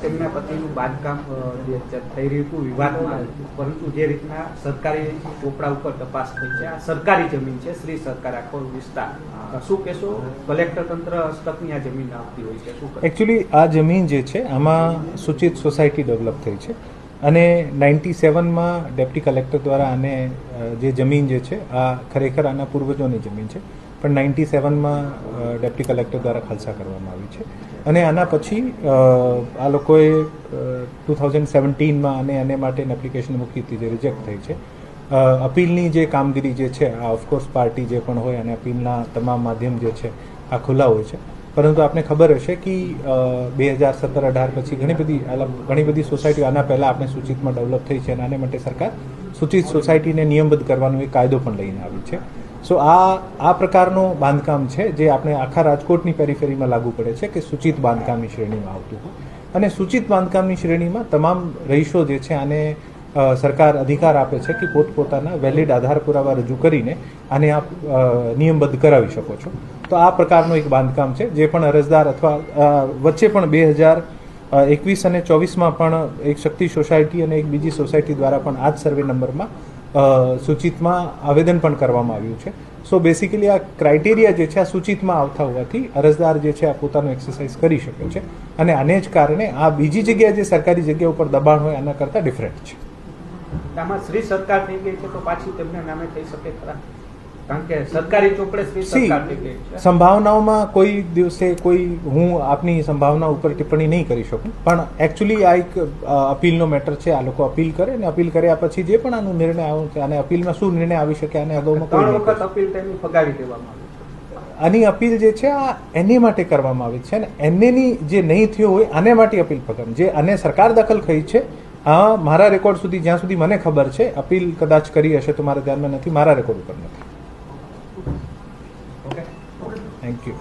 તેમના પતિનું બાંધકામ જે થઈ રહ્યું હતું વિવાદમાં, પરંતુ જે રીતના સરકારી ચોપડા ઉપર તપાસ થઈ છે, આ સરકારી જમીન છે, શ્રી સરકાર આખો વિસ્તાર, શું કહેશો? કલેક્ટર તંત્ર હસ્તકની આ જમીન આવતી હોય છે, શું? એકચ્યુઅલી આ જમીન જે છે આમાં સૂચિત સોસાયટી ડેવલપ થઈ છે અને 97માં ડેપ્ટી કલેક્ટર દ્વારા આને જે જમીન જે છે આ ખરેખર આના પૂર્વજોની જમીન છે, પણ 97માં ડેપ્ટી કલેક્ટર દ્વારા ખાલસા કરવામાં આવી છે અને આના પછી આ લોકોએ 2017માં આને માટેની એપ્લિકેશન મૂકી હતી જે રિજેક્ટ થઈ છે. અપીલની જે કામગીરી જે છે આ ઓફકોર્સ પાર્ટી જે પણ હોય અને અપીલના તમામ માધ્યમ જે છે આ ખુલ્લા હોય છે, પરંતુ આપને ખબર હશે કે 2017-18 પછી ઘણી બધી સોસાયટીઓ આના પહેલાં આપણે સૂચિતમાં ડેવલપ થઈ છે અને આને માટે સરકાર સૂચિત સોસાયટીને નિયમબદ્ધ કરવાનો એક કાયદો પણ લઈને આવી છે. સો આ પ્રકારનું બાંધકામ છે જે આપણે આખા રાજકોટની પેરીફેરીમાં લાગુ પડે છે કે સૂચિત બાંધકામની શ્રેણીમાં આવતું હોય અને સૂચિત બાંધકામની શ્રેણીમાં તમામ રહીશો જે છે આને સરકાર અધિકાર આપે છે કે પોતપોતાના વેલિડ આધાર પુરાવા રજૂ કરીને આને આપ નિયમબદ્ધ કરાવી શકો છો. તો આ પ્રકારનું એક બાંધકામ છે જે પણ અરજદાર અથવા વચ્ચે પણ 2021 અને 24માં પણ એક શક્તિ સોસાયટી અને એક બીજી સોસાયટી દ્વારા પણ આ જ સર્વે નંબરમાં સૂચિતમાં આવેદન પણ કરવામાં આવ્યું છે. સો બેસિકલી આ ક્રાઇટેરિયા જે છે આ સૂચિતમાં આવતા હોવાથી અરજદાર જે છે આ પોતાનું એક્સરસાઇઝ કરી શકે છે અને આને જ કારણે આ બીજી જગ્યાએ જે સરકારી જગ્યા ઉપર દબાણ હોય આના કરતાં ડિફરન્ટ છે. આમાં શ્રી સરકાર થઈ ગઈ છે તો પાછી તેમના નામે થઈ શકે ખરા? કારણ કે સરકારી ચોપડે શ્રી સરકાર થઈ ગઈ છે. સંભાવનાઓમાં કોઈ દિવસે હું આપની સંભાવના ઉપર ટિપ્પણી નહીં કરી શકું, પણ એકચ્યુઅલી આ એક અપીલનો મેટર છે. આ લોકો અપીલ કરે અને અપીલ કર્યા પછી જે પણ આનો નિર્ણય આવ્યો છે અને અપીલમાં શું નિર્ણય આવી શકે અને અગાઉમાં કોઈ વખત અપીલ તેની ફગાવી દેવામાં આવી. આની અપીલ જે છે આ એને માટે કરવામાં આવી છે અને એનેની જે નહીં થયો હોય આને માટે અપીલ પકડ જે આને સરકાર દખલ થઈ છે. હા, મારા રેકોર્ડ સુધી જ્યાં સુધી મને ખબર છે અપીલ કદાચ કરી હશે તો મારા ધ્યાનમાં નથી, મારા રેકોર્ડ ઉપર નથી. Thank you.